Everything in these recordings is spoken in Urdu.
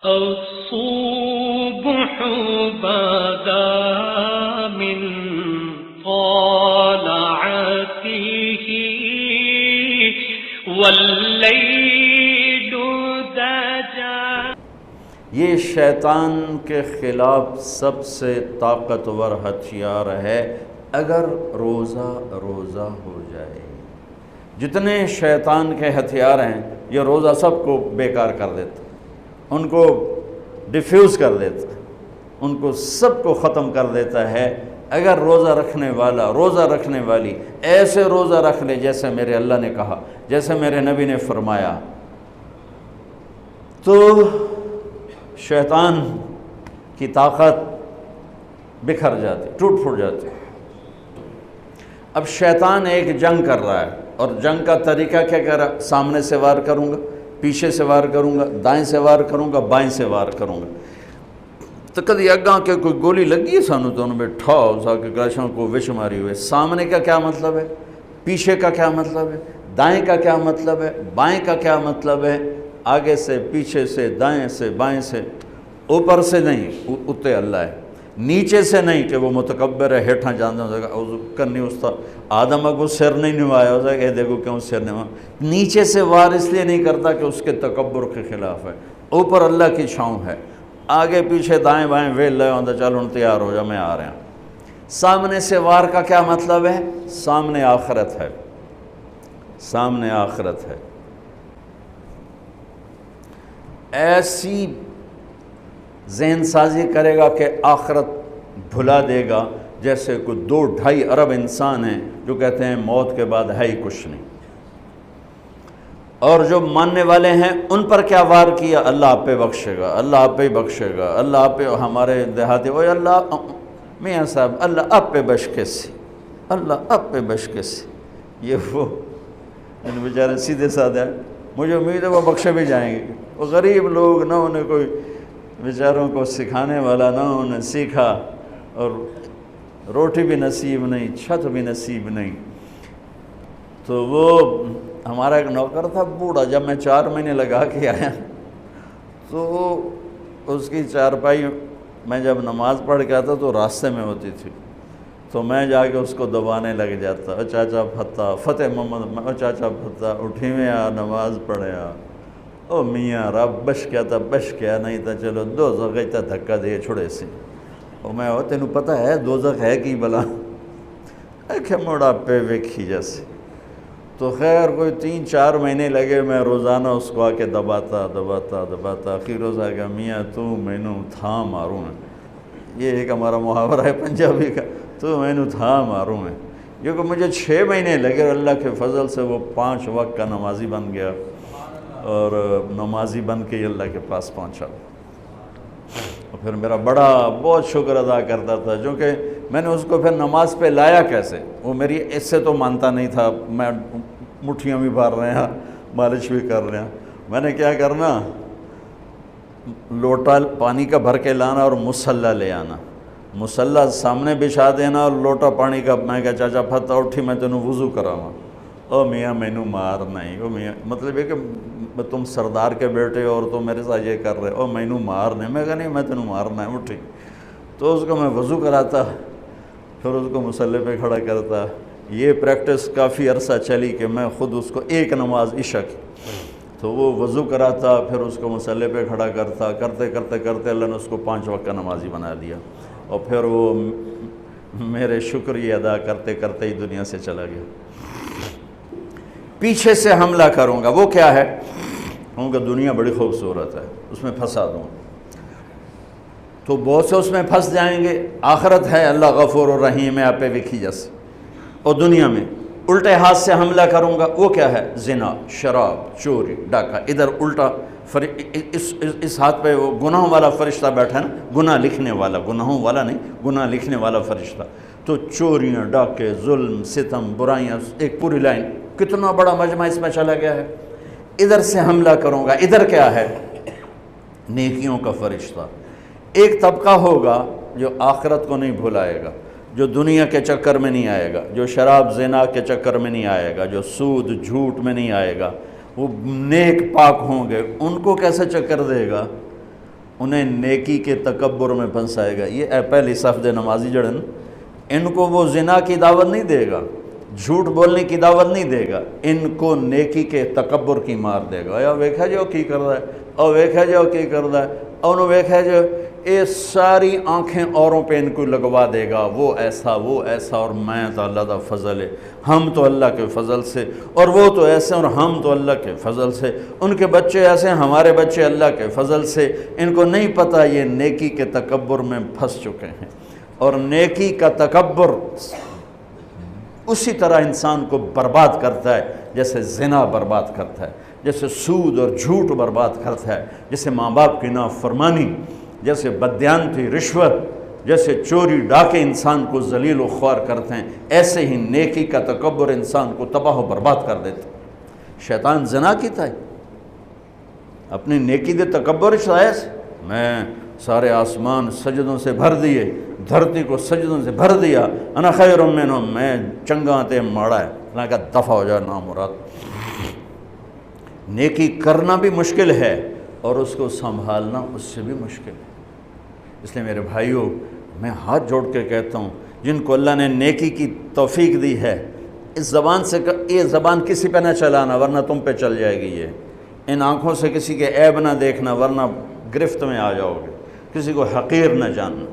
الصبح بدا من طلعته واللیل دجا۔ یہ شیطان کے خلاف سب سے طاقتور ہتھیار ہے اگر روزہ ہو جائے۔ جتنے شیطان کے ہتھیار ہیں یہ روزہ سب کو بیکار کر دیتا، ان کو ڈیفیوز کر دیتا، ان کو سب کو ختم کر دیتا ہے۔ اگر روزہ رکھنے والی ایسے روزہ رکھ لے جیسے میرے اللہ نے کہا، جیسے میرے نبی نے فرمایا، تو شیطان کی طاقت بکھر جاتی، ٹوٹ پھوٹ جاتی۔ اب شیطان ایک جنگ کر رہا ہے، اور جنگ کا طریقہ کیا کر رہا ہے؟ سامنے سے وار کروں گا، پیچھے سے وار کروں گا، دائیں سے وار کروں گا، بائیں سے وار کروں گا۔ تو کدی اگاں کے کوئی گولی لگی ہے سانو تو انہوں نے ٹھاؤ سا کے گاشوں کو وش ماری ہوئے۔ سامنے کا کیا مطلب ہے؟ پیچھے کا کیا مطلب ہے؟ دائیں کا کیا مطلب ہے؟ بائیں کا کیا مطلب ہے؟ آگے سے، پیچھے سے، دائیں سے، بائیں سے، اوپر سے نہیں، اتے اللہ ہے، نیچے سے نہیں کہ وہ متکبر ہے، ہیٹھاں جاندہ ہو جائے گا کرنی استا آدم اگو سر نہیں نوایا ہو جائے گا، دیکھو کیوں سر نوایا۔ نیچے سے وار اس لیے نہیں کرتا کہ اس کے تکبر کے خلاف ہے، اوپر اللہ کی چھاؤں ہے، آگے پیچھے دائیں بائیں ویل لے ہوندہ چل ان تیار ہو جا، میں آ رہا ہوں۔ سامنے سے وار کا کیا مطلب ہے؟ سامنے آخرت ہے، سامنے آخرت ہے۔ ایسی ذہن سازی کرے گا کہ آخرت بھلا دے گا، جیسے کوئی 2-2.5 ارب انسان ہیں جو کہتے ہیں موت کے بعد ہے ہی کچھ نہیں۔ اور جو ماننے والے ہیں ان پر کیا وار کیا؟ اللہ آپ پہ بخشے گا، اللہ آپ پہ بخشے گا، اللہ آپ پہ، ہمارے دیہاتی وہ اللہ میاں صاحب اللہ آپ پہ بشکے سی، اللہ آپ پہ بشکے سی۔ یہ وہ ان بیچارے سیدھے سادھے ہیں، مجھے امید ہے وہ بخشے بھی جائیں گے۔ وہ غریب لوگ، نہ انہیں کوئی بیچاروں کو سکھانے والا، نہ انہیں سیکھا، اور روٹی بھی نصیب نہیں، چھت بھی نصیب نہیں۔ تو وہ ہمارا ایک نوکر تھا بوڑھا، جب میں 4 مہینے لگا کے آیا تو اس کی چارپائی میں جب نماز پڑھ کے آتا تو راستے میں ہوتی تھی، تو میں جا کے اس کو دبانے لگ جاتا، او چاچا پھتا، فتح محمد، او چاچا پھتا اٹھی میں آ، نماز پڑھے آ، او میاں رب بش کیا تھا، بش کیا نہیں تھا، چلو دوزخ تا دھکا دے چھوڑے سی۔ او میں او تینوں پتہ ہے دوزخ ہے کی بلا؟ ایک موڑا پہ ویکھی جیسے۔ تو خیر کوئی 3-4 مہینے لگے، میں روزانہ اس کو آ کے دباتا، آخر روز آ گیا، میاں تو مینوں تھا ماروں ہے۔ یہ ایک ہمارا محاورہ ہے پنجابی کا، تو مینوں تھا ماروں ہے، کیونکہ مجھے 6 مہینے لگے، اور اللہ کے فضل سے وہ 5 وقت کا نمازی بن گیا، اور نمازی بن کے اللہ کے پاس پہنچا۔ اور پھر میرا بہت شکر ادا کرتا تھا، کیونکہ میں نے اس کو پھر نماز پہ لایا کیسے؟ وہ میری اس سے تو مانتا نہیں تھا، میں مٹھیاں بھی بھر رہے ہیں، مالش بھی کر رہے ہیں۔ میں نے کیا کرنا، لوٹا پانی کا بھر کے لانا اور مصلی لے آنا، مصلی سامنے بچھا دینا، اور لوٹا پانی کا، میں کہا چاچا پھتا اٹھی میں تینوں وضو کراواں۔ او میاں مینوں مار نہیں، او میاں مطلب یہ کہ تم سردار کے بیٹے اور تم میرے ساتھ یہ کر رہے، او مینوں مار نہیں۔ میں کہا نہیں میں تینوں مارنا ہے، اٹھی۔ تو اس کو میں وضو کراتا، پھر اس کو مصلی پہ کھڑا کرتا۔ یہ پریکٹس کافی عرصہ چلی کہ میں خود اس کو ایک نماز عشاء کی، تو وہ وضو کراتا، پھر اس کو مصلی پہ کھڑا کرتا، کرتے اللہ نے اس کو 5 وقت کا نمازی بنا دیا، اور پھر وہ میرے شکریہ ادا کرتے ہی دنیا سے چلا گیا۔ پیچھے سے حملہ کروں گا، وہ کیا ہے؟ کہوں گا دنیا بڑی خوبصورت ہے، اس میں پھنسا دوں، تو بہت سے اس میں پھنس جائیں گے۔ آخرت ہے، اللہ غفور الرحیم ہے، آپ پہ وکھی جیسے۔ اور دنیا میں الٹے ہاتھ سے حملہ کروں گا، وہ کیا ہے؟ زنا، شراب، چوری، ڈاکہ۔ ادھر الٹا اس ہاتھ پہ وہ گناہوں والا فرشتہ بیٹھا ہے نا، گناہ لکھنے والا، گناہوں والا نہیں، گناہ لکھنے والا فرشتہ۔ تو چوریاں، ڈاکے، ظلم، ستم، برائیاں، ایک پوری لائن، کتنا بڑا مجمع اس میں چلا گیا ہے۔ ادھر سے حملہ کروں گا، ادھر کیا ہے؟ نیکیوں کا فرشتہ۔ ایک طبقہ ہوگا جو آخرت کو نہیں بھلائے گا، جو دنیا کے چکر میں نہیں آئے گا، جو شراب زنا کے چکر میں نہیں آئے گا، جو سود جھوٹ میں نہیں آئے گا، وہ نیک پاک ہوں گے۔ ان کو کیسے چکر دے گا؟ انہیں نیکی کے تکبر میں پھنسائے گا۔ یہ پہلی صف دے نمازی جڑن، ان کو وہ زنا کی دعوت نہیں دے گا، جھوٹ بولنے کی دعوت نہیں دے گا، ان کو نیکی کے تکبر کی مار دے گا۔ یا ویکھا جو کی کر رہا ہے، اور ویکھا جو کی کر رہا ہے، اور انہوں ویکھا جو یہ ساری آنکھیں اوروں پہ ان کو لگوا دے گا، وہ ایسا وہ ایسا، اور میں تو اللہ کا فضل ہے، ہم تو اللہ کے فضل سے، اور وہ تو ایسے اور ہم تو اللہ کے فضل سے، ان کے بچے ایسے ہمارے بچے اللہ کے فضل سے۔ ان کو نہیں پتہ یہ نیکی کے تکبر میں پھنس چکے ہیں، اور نیکی کا تکبر اسی طرح انسان کو برباد کرتا ہے جیسے زنا برباد کرتا ہے، جیسے سود اور جھوٹ برباد کرتا ہے، جیسے ماں باپ کی نافرمانی، جیسے بددیانتی رشوت، جیسے چوری ڈاکے انسان کو ذلیل و خوار کرتے ہیں، ایسے ہی نیکی کا تکبر انسان کو تباہ و برباد کر دیتے ہیں۔ شیطان زنا کیتا ہے اپنی نیکی دے تکبر شاید میں سارے آسمان سجدوں سے بھر دیے، دھرتی کو سجدوں سے بھر دیا، انا خیر منہم، میں چنگا تے ماڑا ہے، اللہ کا دفع ہو جائے نامراد۔ نیکی کرنا بھی مشکل ہے اور اس کو سنبھالنا اس سے بھی مشکل ہے۔ اس لیے میرے بھائیوں، میں ہاتھ جوڑ کے کہتا ہوں جن کو اللہ نے نیکی کی توفیق دی ہے، اس زبان سے یہ زبان کسی پہ نہ چلانا ورنہ تم پہ چل جائے گی، یہ ان آنکھوں سے کسی کے عیب نہ دیکھنا ورنہ گرفت میں آ جاؤ گے، کسی کو حقیر نہ جاننا۔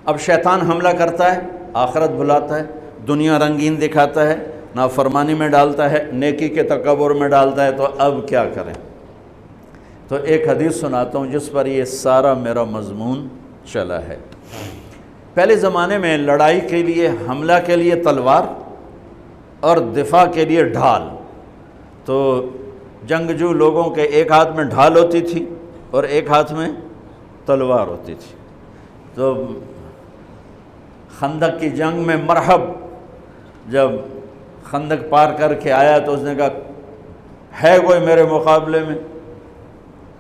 اب شیطان حملہ کرتا ہے، آخرت بھلاتا ہے، دنیا رنگین دکھاتا ہے، نافرمانی میں ڈالتا ہے، نیکی کے تکبر میں ڈالتا ہے، تو اب کیا کریں؟ تو ایک حدیث سناتا ہوں جس پر یہ سارا میرا مضمون چلا ہے۔ پہلے زمانے میں لڑائی کے لیے، حملہ کے لیے تلوار اور دفاع کے لیے ڈھال، تو جنگجو لوگوں کے ایک ہاتھ میں ڈھال ہوتی تھی اور ایک ہاتھ میں تلوار ہوتی تھی۔ تو خندق کی جنگ میں مرحب جب خندق پار کر کے آیا تو اس نے کہا ہے کوئی میرے مقابلے میں؟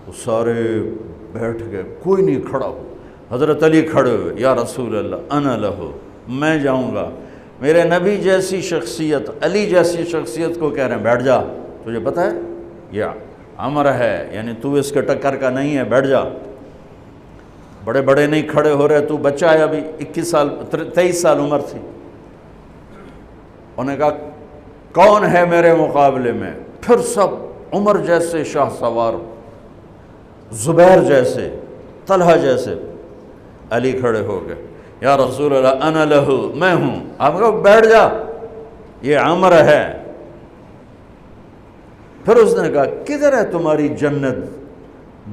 تو سارے بیٹھ گئے، کوئی نہیں کھڑا ہو۔ حضرت علی کھڑے ہوئے، یا رسول اللہ انا لہو، میں جاؤں گا۔ میرے نبی جیسی شخصیت، علی جیسی شخصیت کو کہہ رہے ہیں بیٹھ جا، تجھے پتہ ہے یہ امر ہے، یعنی تو اس کے ٹکر کا نہیں ہے، بیٹھ جا۔ بڑے بڑے نہیں کھڑے ہو رہے، تو بچہ ہے، ابھی 21 سال 23 سال عمر تھی۔ انہوں نے کہا کون ہے میرے مقابلے میں؟ پھر سب عمر جیسے شاہ سوار، زبیر جیسے، طلحہ جیسے۔ علی کھڑے ہو گئے، یا رسول اللہ انا لہو، میں ہوں۔ آپ کہو بیٹھ جا، یہ عمر ہے۔ پھر اس نے کہا کدھر ہے تمہاری جنت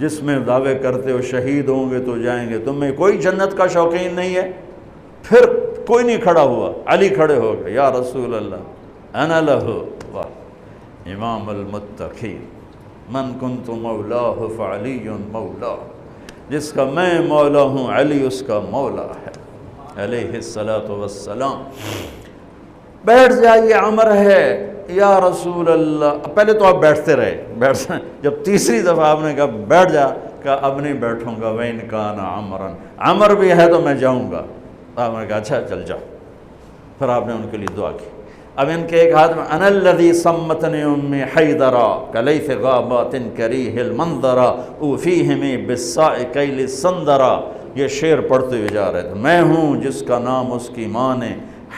جس میں دعوے کرتے ہو شہید ہوں گے تو جائیں گے، تم میں کوئی جنت کا شوقین نہیں ہے؟ پھر کوئی نہیں کھڑا ہوا، علی کھڑے ہو گئے، یا رسول اللہ انا لہو، واہ امام المتقین، من کنت مولاہ فعلی مولا، جس کا میں مولا ہوں علی اس کا مولا ہے علیہ الصلاۃ والسلام۔ بیٹھ جائیے، عمر ہے یا رسول اللہ۔ پہلے تو آپ بیٹھتے رہے، جب تیسری دفعہ آپ نے کہا بیٹھ جا، کہا اب نہیں بیٹھوں گا، وَإِنْ كَانَ عَمْرًا، عمر بھی ہے تو میں جاؤں گا۔ آپ نے کہا اچھا چل جاؤ۔ پھر آپ نے ان کے لیے دعا کی۔ اب ان کے ایک ہاتھ میں انا الذی سمتنی امی حیدرا کلیث غابات کریہ المنظرا اوفیہمی بالساء کیل السندرا، یہ شعر پڑھتے ہوئے جا رہے تھے۔ میں ہوں جس کا نام اس کی ماں نے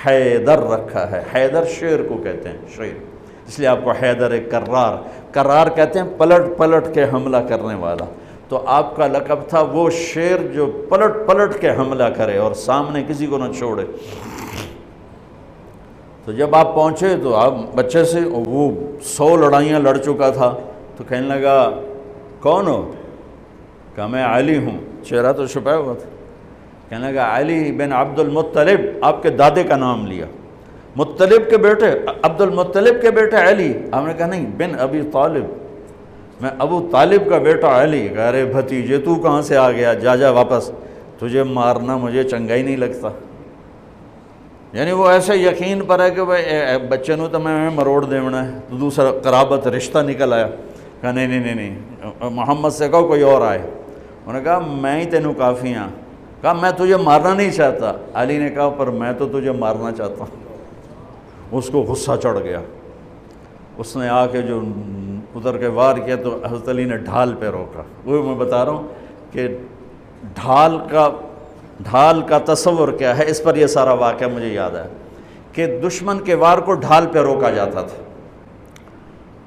حیدر رکھا ہے۔ حیدر شعر کو کہتے ہیں، شعر، اس لیے آپ کو حیدر کرار، کرار کہتے ہیں پلٹ پلٹ کے حملہ کرنے والا۔ تو آپ کا لقب تھا وہ شعر جو پلٹ پلٹ کے حملہ کرے اور سامنے کسی کو نہ چھوڑے۔ تو جب آپ پہنچے تو آپ بچے سے، وہ 100 لڑائیاں لڑ چکا تھا، تو کہنے لگا کون ہو؟ کہا میں علی ہوں، چہرہ تو چھپایا ہوا تھا۔ کہنے لگا علی بن عبد المطلب، آپ کے دادے کا نام لیا، مطلب کے بیٹے، عبد المطلب کے بیٹے علی۔ آپ نے کہا نہیں، بن ابی طالب، میں ابو طالب کا بیٹا علی۔ کہا ارے بھتیجے تو کہاں سے آ گیا، جا جا واپس، تجھے مارنا مجھے چنگا ہی نہیں لگتا۔ یعنی وہ ایسے یقین پر ہے کہ بھائی بچے نو تو میں مروڑ دیونا ہے، تو دوسرا قرابت رشتہ نکل آیا۔ کہا نہیں نہیں نہیں، محمد سے کہو کوئی اور آئے۔ انہوں نے کہا میں ہی تینوں کافی ہاں۔ کہا میں تجھے مارنا نہیں چاہتا۔ علی نے کہا پر میں تو تجھے مارنا چاہتا ہوں۔ اس کو غصہ چڑھ گیا، اس نے آ کے جو ادھر کے وار کیا تو حضرت علی نے ڈھال پہ روکا۔ وہ میں بتا رہا ہوں کہ ڈھال کا تصور کیا ہے، اس پر یہ سارا واقعہ مجھے یاد ہے کہ دشمن کے وار کو ڈھال پہ روکا جاتا تھا،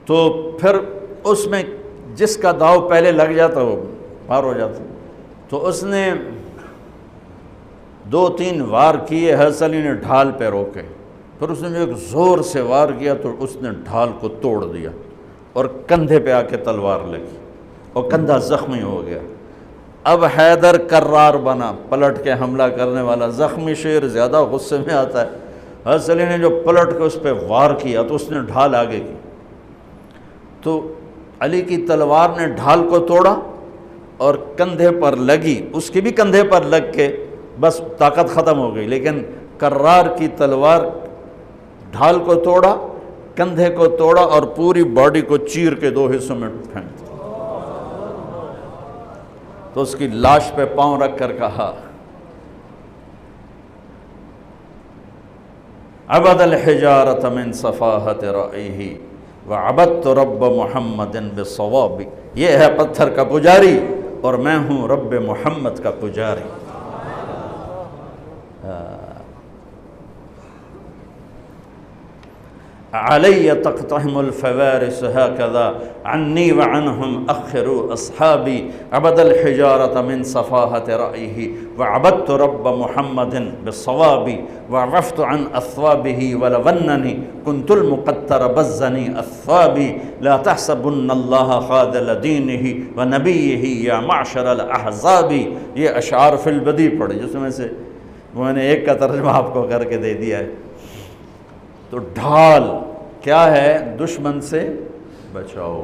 تو پھر اس میں جس کا داؤ پہلے لگ جاتا وہ پار ہو جاتا، تو اس نے 2-3 وار کیے، حضرت علی نے ڈھال پہ روکے، پھر اس نے جو ایک زور سے وار کیا تو اس نے ڈھال کو توڑ دیا اور کندھے پہ آ کے تلوار لگی اور کندھا زخمی ہو گیا۔ اب حیدر کرار بنا، پلٹ کے حملہ کرنے والا، زخمی شیر زیادہ غصے میں آتا ہے۔ حضرت علی نے جو پلٹ کے اس پہ وار کیا تو اس نے ڈھال آگے کی، تو علی کی تلوار نے ڈھال کو توڑا اور کندھے پر لگی، اس کی بھی کندھے پر لگ کے بس طاقت ختم ہو گئی، لیکن کرار کی تلوار ڈھال کو توڑا، کندھے کو توڑا اور پوری باڈی کو چیر کے 2 حصوں میں پھینک دیا۔ تو اس کی لاش پہ پاؤں رکھ کر کہا عبد الحجارۃ من صفاحت رأیہ وعبدت رب محمد بالصواب، یہ ہے پتھر کا پجاری اور میں ہوں رب محمد کا پجاری۔ علی تقتحم الفوارس هكذا عني وعنهم أخروا أصحابي عبد الحجارة من صفاحة رأيه وعبدت رب محمد بالصواب وعفت عن أثوابه ولونني كنت المقتر بزني أثوابي لا تحسبن الله خاذل دينه ونبيه يا معشر الأحزاب۔ یہ اشعار فی البدیع پڑھی، جس میں سے میں نے ایک کا ترجمہ آپ کو کر کے دے دیا ہے۔ تو ڈھال کیا ہے؟ دشمن سے بچاؤ،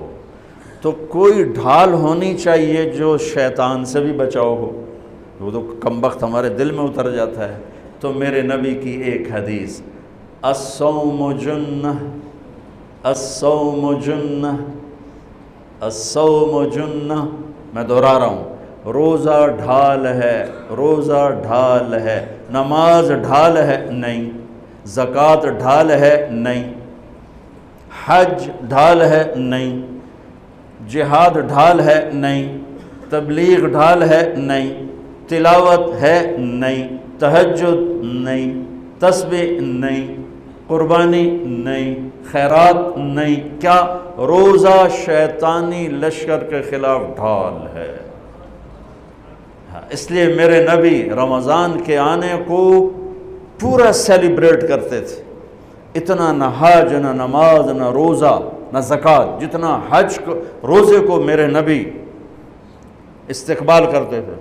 تو کوئی ڈھال ہونی چاہیے جو شیطان سے بھی بچاؤ ہو، وہ تو کم بخت ہمارے دل میں اتر جاتا ہے۔ تو میرے نبی کی ایک حدیث، الصوم جنہ الصوم جنہ الصوم جنہ، میں دہرا رہا ہوں، روزہ ڈھال ہے، روزہ ڈھال ہے، نماز ڈھال ہے نہیں، زکوٰۃ ڈھال ہے نہیں، حج ڈھال ہے نہیں، جہاد ڈھال ہے نہیں، تبلیغ ڈھال ہے نہیں، تلاوت ہے نہیں، تہجد نہیں، تسبیح نہیں، قربانی نہیں، خیرات نہیں، کیا؟ روزہ شیطانی لشکر کے خلاف ڈھال ہے۔ اس لیے میرے نبی رمضان کے آنے کو پورا سیلیبریٹ کرتے تھے، اتنا نہ حج نہ نماز نہ روزہ نہ زکوٰۃ جتنا حج کو روزے کو میرے نبی استقبال کرتے تھے۔